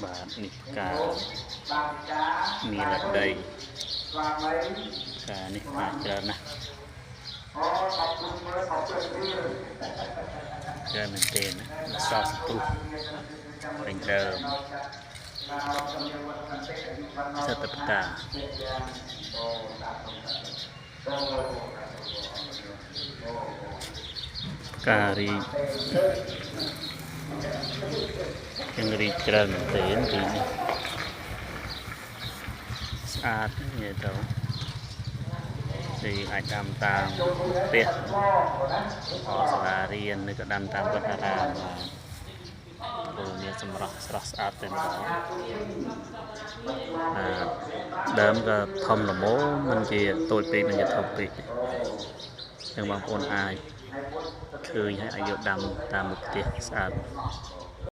បាទនេះការមានលដីការនេះអាចច្រើនណាស់ច្រើនមែនទេណាសោកសទុះពេញដើមសត្វផ្កាការរីยังរីច្រើនមែនទេរីនេះស្អាតនិយាយទៅទីអាចដាំតាមផ្ទះសាលារៀនឬក៏ដាំតាមវត្តអារាមព្រោះមានសម្រស់ស្រស់ស្អាតតែម្ដងដើមក៏ធំល្មមមិនជាតូចពេកមិនជាធំពេកចឹងបងប្អូនអាចឃើញហើយអាចយកដាំតាមផ្ទះស្អាត